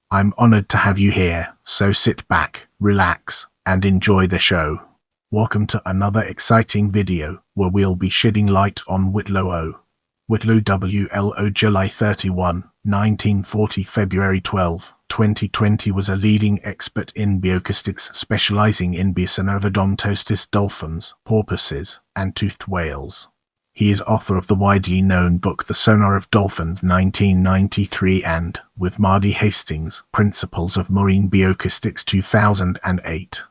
I'm honored to have you here, so sit back, relax, and enjoy the show. Welcome to another exciting video, where we'll be shedding light on Whitlow Au. Whitlow W. July 31, 1940 February 12, 2020 was a leading expert in bioacoustics specializing in biosonar of odontocetes dolphins, porpoises, and toothed whales. He is author of the widely known book The Sonar of Dolphins 1993 and, with Mardi Hastings, Principles of Marine Bioacoustics 2008.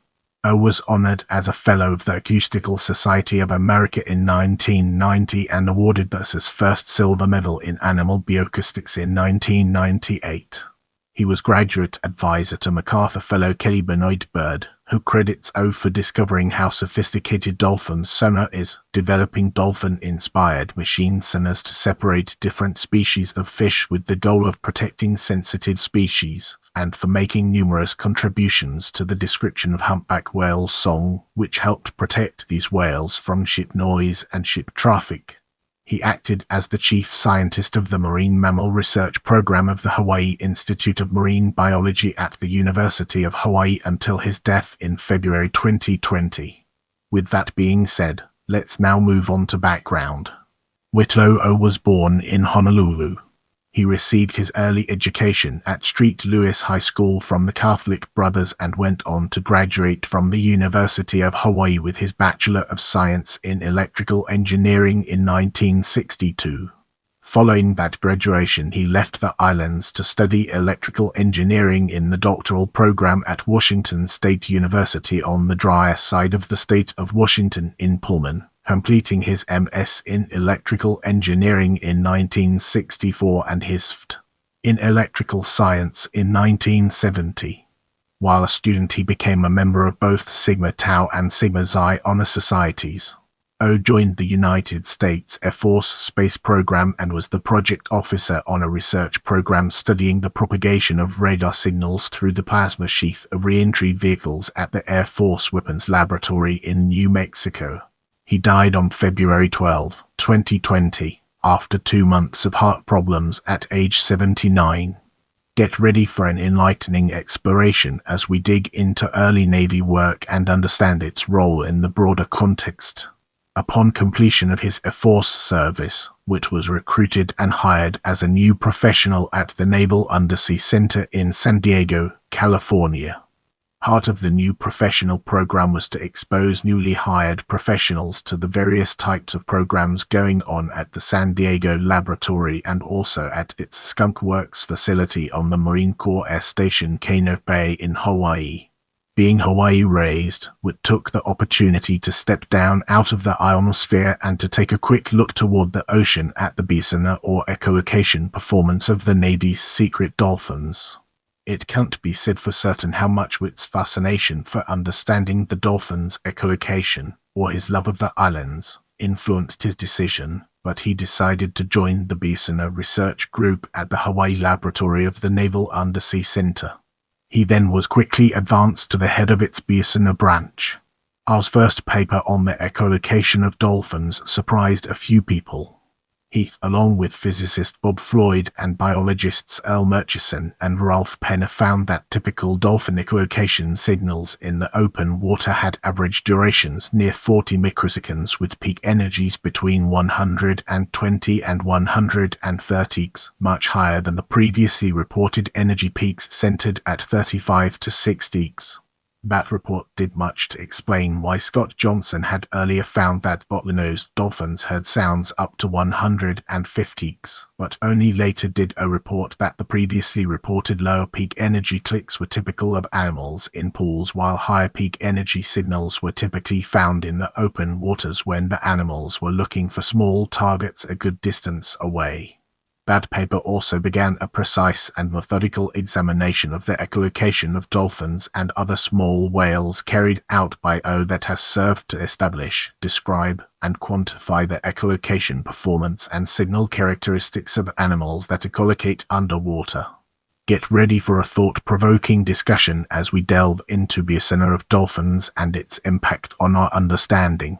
Au was honored as a Fellow of the Acoustical Society of America in 1990 and awarded thus his first silver medal in Animal Bioacoustics in 1998. He was graduate advisor to MacArthur Fellow Kelly Benoit-Bird, who credits Au for discovering how sophisticated dolphins' sonar is, developing dolphin-inspired machine sonars to separate different species of fish with the goal of protecting sensitive species, and for making numerous contributions to the description of humpback whale song, which helped protect these whales from ship noise and ship traffic. He acted as the chief scientist of the Marine Mammal Research Program of the Hawaii Institute of Marine Biology at the University of Hawaii until his death in February 2020. With that being said, let's now move on to background. Whitlow Au was born in Honolulu. He received his early education at St. Louis High School from the Catholic Brothers and went on to graduate from the University of Hawaii with his Bachelor of Science in Electrical Engineering in 1962. Following that graduation, he left the islands to study electrical engineering in the doctoral program at Washington State University on the drier side of the state of Washington in Pullman, completing his MS in Electrical Engineering in 1964 and his FT in Electrical Science in 1970. While a student, he became a member of both Sigma Tau and Sigma Xi honor societies. Au joined the United States Air Force Space Program and was the project officer on a research program studying the propagation of radar signals through the plasma sheath of re-entry vehicles at the Air Force Weapons Laboratory in New Mexico. He died on February 12, 2020, after 2 months of heart problems at age 79. Get ready for an enlightening exploration as we dig into early Navy work and understand its role in the broader context. Upon completion of his Air Force service, Whit was recruited and hired as a new professional at the Naval Undersea Center in San Diego, California. Part of the new professional program was to expose newly hired professionals to the various types of programs going on at the San Diego laboratory and also at its Skunk Works facility on the Marine Corps Air Station Kano Bay in Hawaii. Being Hawaii-raised, Whit took the opportunity to step down out of the ionosphere and to take a quick look toward the ocean at the biosonar or echolocation performance of the Navy's secret dolphins. It can't be said for certain how much Whit's fascination for understanding the dolphins' echolocation, or his love of the islands, influenced his decision, but he decided to join the biosonar research group at the Hawaii laboratory of the Naval Undersea Center. He then was quickly advanced to the head of its biosonar branch. Au's first paper on the echolocation of dolphins surprised a few people. He, along with physicist Bob Floyd and biologists Earl Murchison and Ralph Penner, found that typical dolphin echolocation signals in the open water had average durations near 40 microseconds with peak energies between 120 and 130, much higher than the previously reported energy peaks centered at 35 to 60. That report did much to explain why Scott Johnson had earlier found that bottlenose dolphins heard sounds up to 150, but only later did Au report that the previously reported lower peak energy clicks were typical of animals in pools, while higher peak energy signals were typically found in the open waters when the animals were looking for small targets a good distance away. That paper also began a precise and methodical examination of the echolocation of dolphins and other small whales carried out by Au that has served to establish, describe, and quantify the echolocation performance and signal characteristics of animals that echolocate underwater. Get ready for a thought-provoking discussion as we delve into biosonar of dolphins and its impact on our understanding.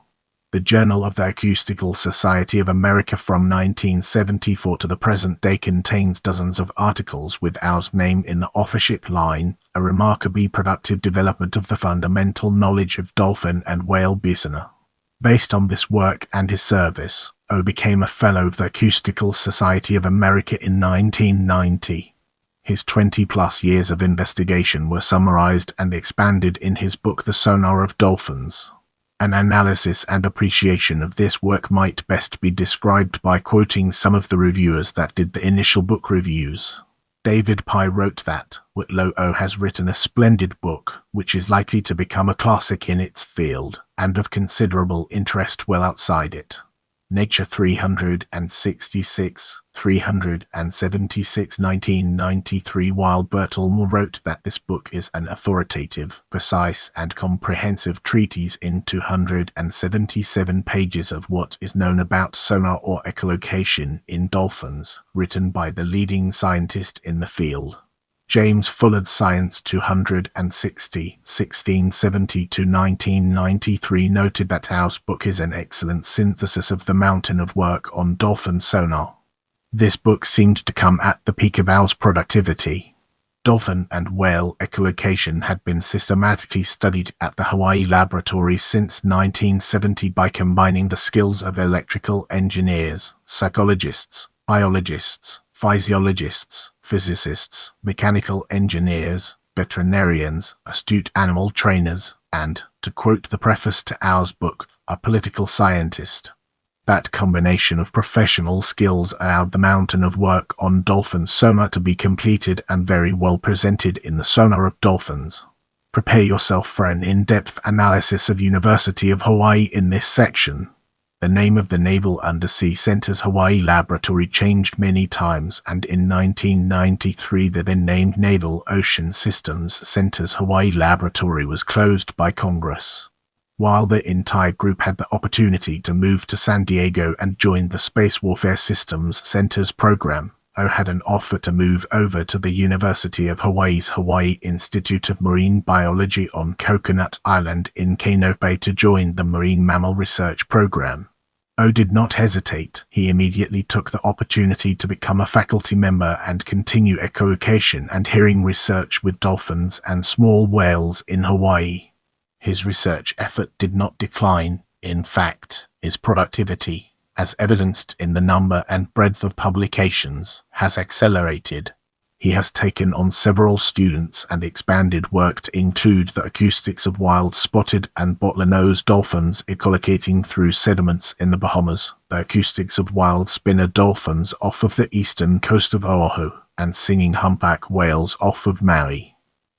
The Journal of the Acoustical Society of America from 1974 to the present day contains dozens of articles with Au's name in the authorship line, a remarkably productive development of the fundamental knowledge of dolphin and whale biosonar. Based on this work and his service, Au became a Fellow of the Acoustical Society of America in 1990. His 20-plus years of investigation were summarized and expanded in his book The Sonar of Dolphins. An analysis and appreciation of this work might best be described by quoting some of the reviewers that did the initial book reviews. David Pye wrote that Whitlow Au has written a splendid book, which is likely to become a classic in its field, and of considerable interest well outside it. Nature 366, 376, 1993. While Berthelme wrote that this book is an authoritative, precise and comprehensive treatise in 277 pages of what is known about sonar or echolocation in dolphins, written by the leading scientist in the field. James Fullard's Science 260, 1670–1993 noted that Au's book is an excellent synthesis of the mountain of work on dolphin sonar. This book seemed to come at the peak of Au's productivity. Dolphin and whale echolocation had been systematically studied at the Hawaii laboratory since 1970 by combining the skills of electrical engineers, psychologists, biologists, physiologists, physicists, mechanical engineers, veterinarians, astute animal trainers, and, to quote the preface to Au's book, a political scientist. That combination of professional skills allowed the mountain of work on dolphin sonar to be completed and very well presented in the Sonar of Dolphins. Prepare yourself for an in-depth analysis of University of Hawaii in this section. The name of the Naval Undersea Center's Hawaii laboratory changed many times, and in 1993 the then-named Naval Ocean Systems Center's Hawaii laboratory was closed by Congress. While the entire group had the opportunity to move to San Diego and join the Space Warfare Systems Center's program, Au had an offer to move over to the University of Hawaii's Hawaii Institute of Marine Biology on Coconut Island in Kanope to join the Marine Mammal Research Program. Au did not hesitate. He immediately took the opportunity to become a faculty member and continue echolocation and hearing research with dolphins and small whales in Hawaii. His research effort did not decline. In fact, his productivity, as evidenced in the number and breadth of publications, has accelerated. He has taken on several students and expanded work to include the acoustics of wild spotted and bottlenose dolphins echolocating through sediments in the Bahamas, the acoustics of wild spinner dolphins off of the eastern coast of Oahu, and singing humpback whales off of Maui.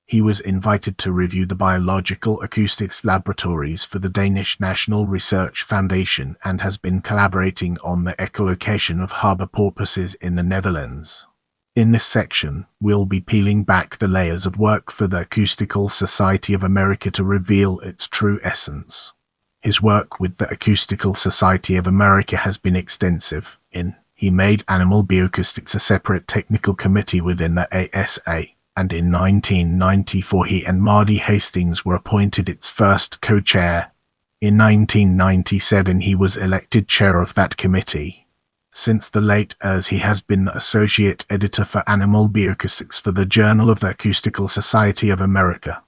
He was invited to review the biological acoustics laboratories for the Danish National Research Foundation and has been collaborating on the echolocation of harbor porpoises in the Netherlands. In this section, we'll be peeling back the layers of work for the Acoustical Society of America to reveal its true essence. His work with the Acoustical Society of America has been extensive. He made Animal Bioacoustics a separate technical committee within the ASA, and in 1994 he and Mardi Hastings were appointed its first co-chair. In 1997 he was elected chair of that committee. Since the late years he has been the associate editor for Animal Bioacoustics for the Journal of the Acoustical Society of America.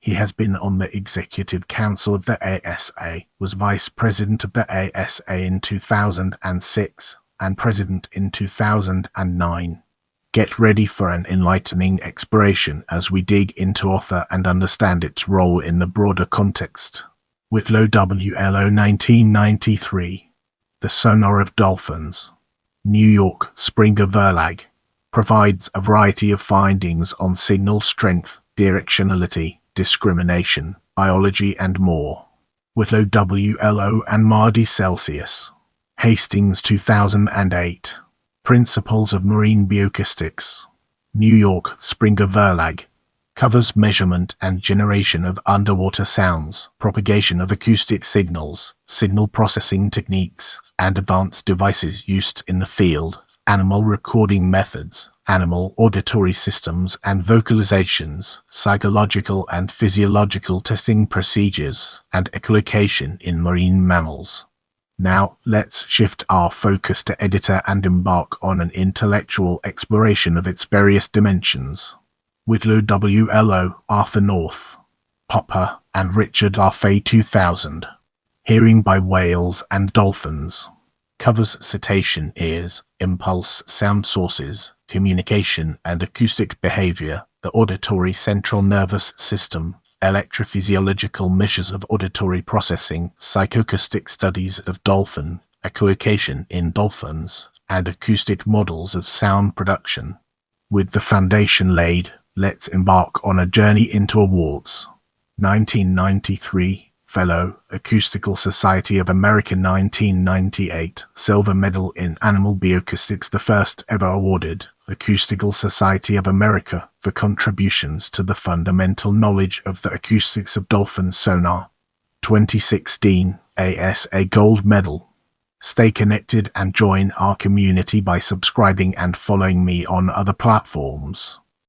He has been on the Executive Council of the ASA, was Vice President of the ASA in 2006, and President in 2009. Get ready for an enlightening exploration as we dig into author and understand its role in the broader context. Whitlow W. 1993. The Sonar of Dolphins. New York, Springer Verlag. Provides a variety of findings on signal strength, directionality, discrimination, biology and more. Whitlow W. and Mardi Celsius. Hastings 2008. Principles of Marine Bioacoustics. New York, Springer Verlag. Covers measurement and generation of underwater sounds, propagation of acoustic signals, signal processing techniques, and advanced devices used in the field, animal recording methods, animal auditory systems and vocalizations, psychological and physiological testing procedures, and echolocation in marine mammals. Now, let's shift our focus to editor and embark on an intellectual exploration of its various dimensions. Whitlow W. Arthur North, Popper, and Richard R. Fay 2000. Hearing by Whales and Dolphins. Covers cetacean ears, impulse sound sources, communication and acoustic behavior, the auditory central nervous system, electrophysiological measures of auditory processing, psychoacoustic studies of dolphin, echolocation in dolphins, and acoustic models of sound production. With the foundation laid, let's embark on a journey into awards. 1993 Fellow, Acoustical Society of America. 1998 Silver Medal in Animal Bioacoustics, the first ever awarded Acoustical Society of America for contributions to the fundamental knowledge of the acoustics of dolphin sonar. 2016 ASA Gold Medal. Stay connected and join our community by subscribing and following me on other platforms.